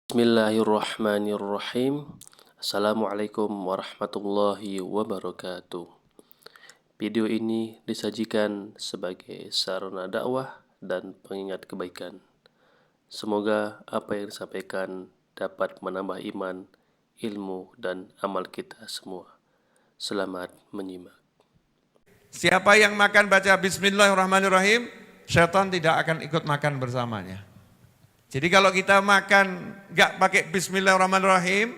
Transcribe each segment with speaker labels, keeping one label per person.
Speaker 1: Bismillahirrahmanirrahim. Assalamualaikum warahmatullahi wabarakatuh. Video ini disajikan sebagai sarana dakwah dan pengingat kebaikan. Semoga apa yang disampaikan dapat menambah iman, ilmu, dan amal kita semua. Selamat menyimak.
Speaker 2: Siapa yang makan baca bismillahirrahmanirrahim, syaitan tidak akan ikut makan bersamanya. Jadi kalau kita makan nggak pakai bismillahirrahmanirrahim,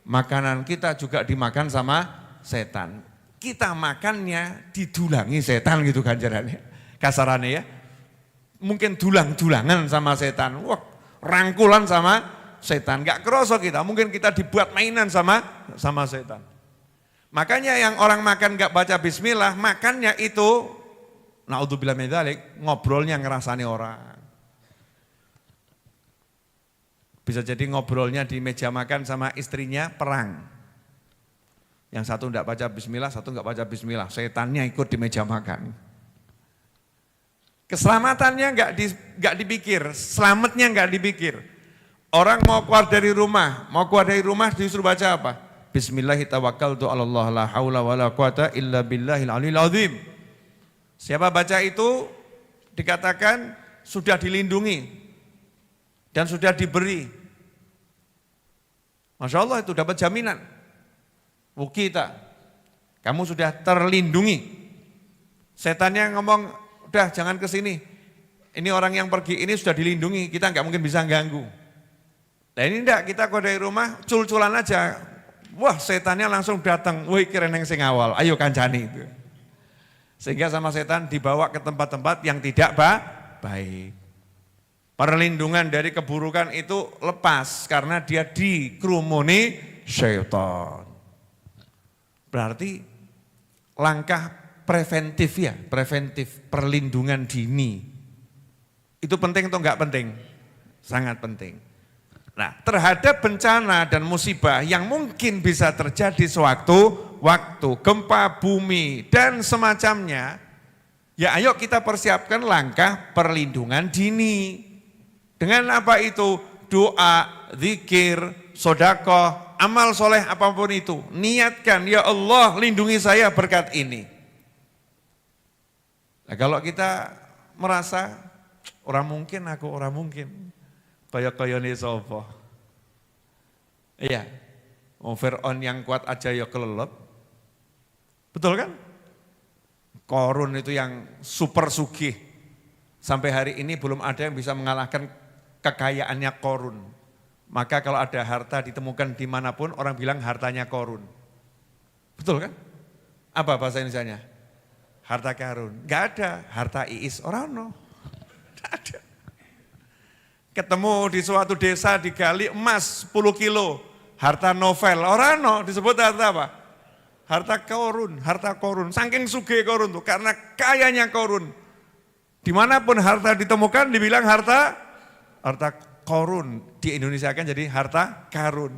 Speaker 2: makanan kita juga dimakan sama setan. Kita makannya didulangi setan gitu ganjarannya, kasarannya ya. Mungkin dulang-dulangan sama setan, wah rangkulan sama setan. Nggak kerasa kita, mungkin kita dibuat mainan sama setan. Makanya yang orang makan nggak baca bismillah, makannya itu, naudzubillah min dzalik, ngobrolnya ngerasani orang. Bisa jadi ngobrolnya di meja makan sama istrinya perang. Yang satu enggak baca bismillah, satu enggak baca bismillah. Setannya ikut di meja makan. Keselamatannya enggak dipikir, selamatnya enggak dipikir. Orang mau keluar dari rumah disuruh baca apa? Bismillahirrahmanirrahim, Allah la haula wala quwata illa billahil aliyil azim. Siapa baca itu dikatakan sudah dilindungi dan sudah diberi. Masya Allah itu dapat jaminan. Kita, kamu sudah terlindungi. Setannya ngomong, udah jangan ke sini. Ini orang yang pergi ini sudah dilindungi, kita nggak mungkin bisa ganggu. Nah ini enggak, kita kalau dari rumah cul-culan aja. Wah setannya langsung datang, wih keren yang sing awal, ayo kancani itu. Sehingga sama setan dibawa ke tempat-tempat yang tidak baik. Perlindungan dari keburukan itu lepas karena dia dikerumuni syaitan. Berarti langkah preventif ya, preventif perlindungan dini. Itu penting atau enggak penting? Sangat penting. Nah, terhadap bencana dan musibah yang mungkin bisa terjadi sewaktu-waktu, gempa bumi dan semacamnya, ya ayo kita persiapkan langkah perlindungan dini. Dengan apa itu? Doa, zikir, sedekah, amal soleh apapun itu. Niatkan, ya Allah lindungi saya berkat ini. Nah, kalau kita merasa, orang mungkin. Kaya-kayane sapa? Iya, Fir'aun yang kuat aja ya kelelep. Betul kan? Korun itu yang super sugih. Sampai hari ini belum ada yang bisa mengalahkan kekayaannya Korun. Maka kalau ada harta ditemukan dimanapun orang bilang hartanya Korun. Betul kan? Apa bahasa Indonesianya? Harta karun. Gak ada. Harta Iis orang no. Gak ada. Ketemu di suatu desa digali emas 10 kilo. Harta novel. Orang no. Disebut harta apa? Harta Korun. Saking sugih Korun tuh. Karena kayanya Korun. Dimanapun harta ditemukan dibilang harta Korun. Di Indonesia kan jadi harta karun.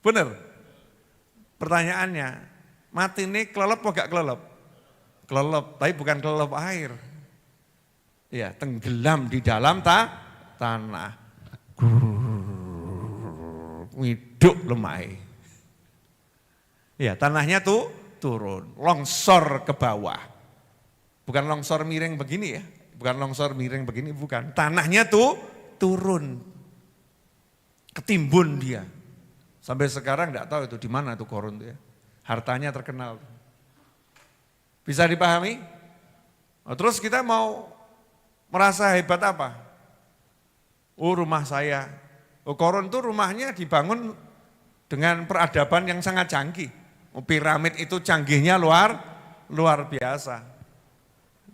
Speaker 2: Benar? Pertanyaannya, mati ini kelelep apa gak kelelep? Kelelep, tapi bukan kelelep air. Ya, tenggelam di dalam tanah. Widuk lemai. Ya, tanahnya tuh turun, longsor ke bawah. Bukan longsor miring begini ya, bukan. Tanahnya tuh turun, ketimbun dia. Sampai sekarang enggak tahu itu di mana tuh Korun tuh ya. Hartanya terkenal. Bisa dipahami? Oh, terus kita mau merasa hebat apa? Oh rumah saya, Korun tuh rumahnya dibangun dengan peradaban yang sangat canggih. Piramid itu canggihnya luar biasa.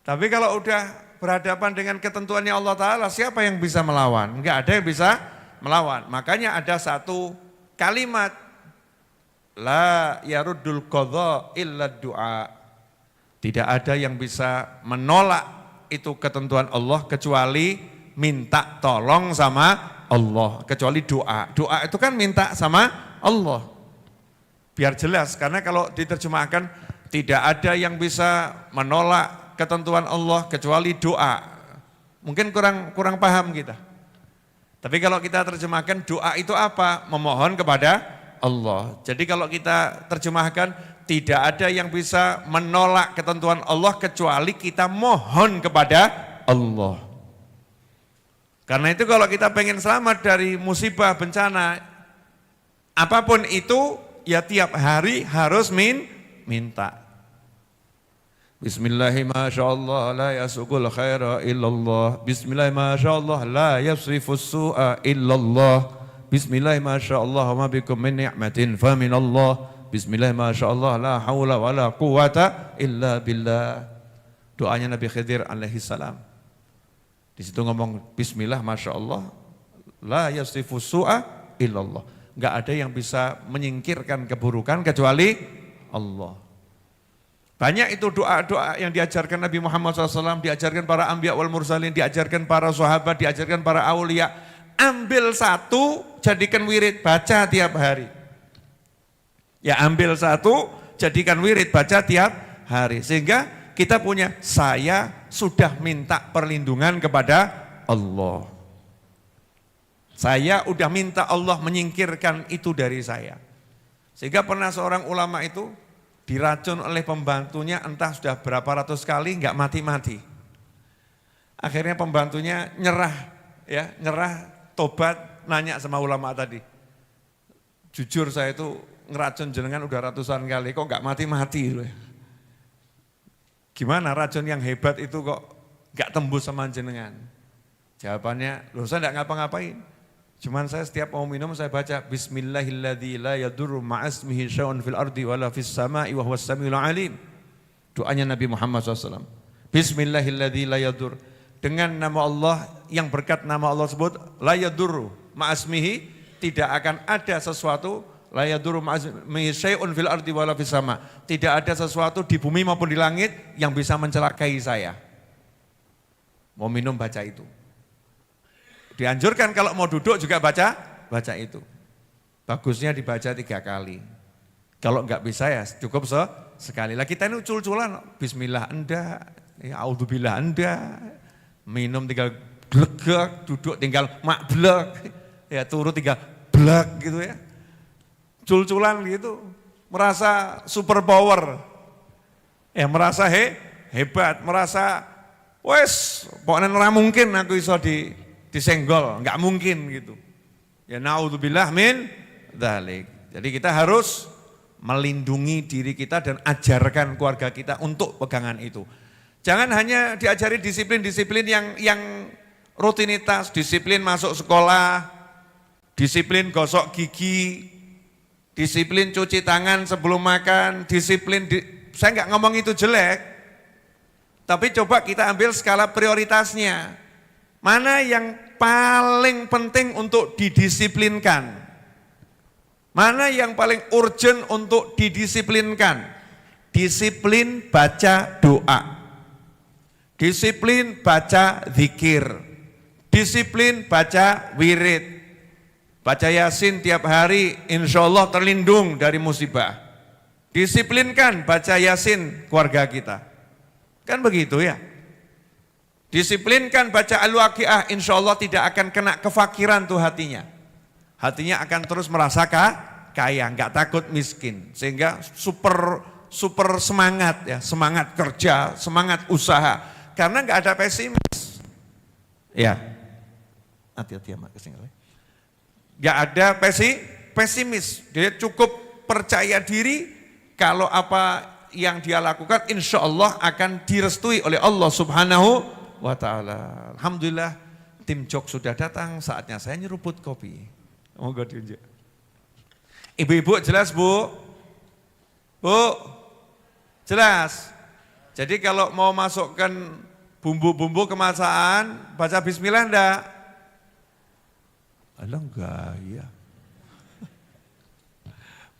Speaker 2: Tapi kalau udah berhadapan dengan ketentuannya Allah Ta'ala, siapa yang bisa melawan? Enggak ada yang bisa melawan. Makanya ada satu kalimat, la yaruddul qadha illa du'a. Tidak ada yang bisa menolak itu ketentuan Allah kecuali minta tolong sama Allah. Kecuali doa. Doa itu kan minta sama Allah. Biar jelas, karena kalau diterjemahkan tidak ada yang bisa menolak ketentuan Allah kecuali doa. Mungkin kurang paham kita. Tapi kalau kita terjemahkan doa itu apa? Memohon kepada Allah. Jadi kalau kita terjemahkan tidak ada yang bisa menolak ketentuan Allah kecuali kita mohon kepada Allah. Karena itu kalau kita pengen selamat dari musibah, bencana, apapun itu ya tiap hari harus minta. Bismillahi masyaallah la yasukul khaira illallah. Bismillahi masyaallah la yasrifus su'a illallah. Bismillahi masyaallah wa ma bikum min ni'matin fa minallah. Bismillahi masyaallah la haula wa la quwata illa billah. Doanya Nabi Khidir alaihi salam. Di situ ngomong bismillah masyaallah la yasrifus su'a illallah. Enggak ada yang bisa menyingkirkan keburukan kecuali Allah. Banyak itu doa-doa yang diajarkan Nabi Muhammad SAW, diajarkan para anbiya wal mursalin, diajarkan para sahabat, diajarkan para aulia. Ambil satu, jadikan wirid, baca tiap hari. Ya ambil satu, jadikan wirid, baca tiap hari. Sehingga kita punya, saya sudah minta perlindungan kepada Allah. Saya udah minta Allah menyingkirkan itu dari saya. Sehingga pernah seorang ulama itu, diracun oleh pembantunya entah sudah berapa ratus kali enggak mati-mati. Akhirnya pembantunya nyerah tobat, nanya sama ulama tadi. Jujur saya itu ngeracun jenengan udah ratusan kali kok enggak mati-mati. Gimana racun yang hebat itu kok enggak tembus sama jenengan? Jawabannya, loh saya enggak ngapa-ngapain. Cuman saya setiap mau minum saya baca Bismillahilladzi la yadurru ma'asmihi syai'un fil ardi wala fis sama'i wa huwas samiul alim. Doanya Nabi Muhammad SAW. Bismillahilladzi la yadur. Dengan nama Allah yang berkat nama Allah sebut la yadurru ma'asmihi, tidak akan ada sesuatu la yadurru ma'asmihi syai'un fil ardi wala fis sama'. Tidak ada sesuatu di bumi maupun di langit yang bisa mencelakai saya. Mau minum baca itu. Dianjurkan kalau mau duduk juga baca itu. Bagusnya dibaca 3 kali. Kalau enggak bisa ya cukup sekali. Lah kita ini ucul-uculan, bismillah enggak, ya auzubillah enggak. Minum tinggal glegek, duduk tinggal makblek, ya turun tinggal blek gitu ya. Cul-culan gitu, merasa super power. Ya merasa hebat, merasa wes pokoknya ora mungkin aku iso disenggol, enggak mungkin gitu. Ya naudzubillah min dzalik. Jadi kita harus melindungi diri kita dan ajarkan keluarga kita untuk pegangan itu. Jangan hanya diajari disiplin-disiplin yang rutinitas, disiplin masuk sekolah, disiplin gosok gigi, disiplin cuci tangan sebelum makan, saya enggak ngomong itu jelek. Tapi coba kita ambil skala prioritasnya. Mana yang paling penting untuk didisiplinkan? Mana yang paling urgent untuk didisiplinkan? Disiplin baca doa. Disiplin baca zikir. Disiplin baca wirid. Baca Yasin tiap hari, insya Allah terlindung dari musibah. Disiplinkan baca Yasin keluarga kita. Kan begitu ya? Disiplinkan baca Al-Waqiah, insya Allah tidak akan kena kefakiran tuh hatinya. Hatinya akan terus merasa kaya, enggak takut miskin. Sehingga super semangat ya, semangat kerja, semangat usaha. Karena enggak ada pesimis. Ya, hati-hati ya Mak kesinggol. Enggak ada pesimis, dia cukup percaya diri kalau apa yang dia lakukan insya Allah akan direstui oleh Allah Subhanahu wa ta'ala. Alhamdulillah tim Jok sudah datang, saatnya saya nyeruput kopi. Moga diunjuk. Ibu-ibu jelas Bu? Bu, jelas? Jadi kalau mau masukkan bumbu-bumbu kemasan, baca bismillah enggak? Alah enggak ya.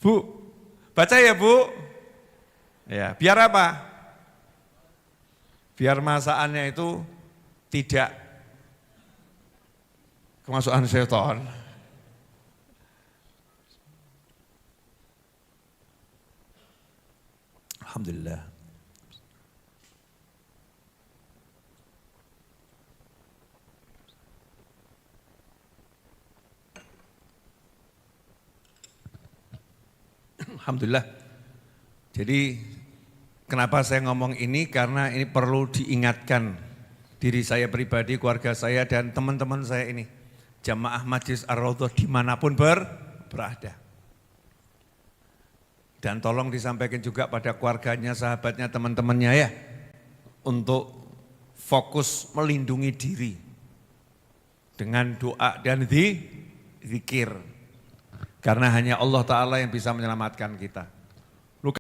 Speaker 2: Bu, baca ya Bu? Ya, biar apa? Biar masakannya itu tidak kemasukan setan. Alhamdulillah. Alhamdulillah. Jadi kenapa saya ngomong ini, karena ini perlu diingatkan diri saya pribadi, keluarga saya, dan teman-teman saya ini. Jamaah Majelis Ar-Raudhah dimanapun berada. Dan tolong disampaikan juga pada keluarganya, sahabatnya, teman-temannya ya. Untuk fokus melindungi diri. Dengan doa dan zikir. Karena hanya Allah Ta'ala yang bisa menyelamatkan kita.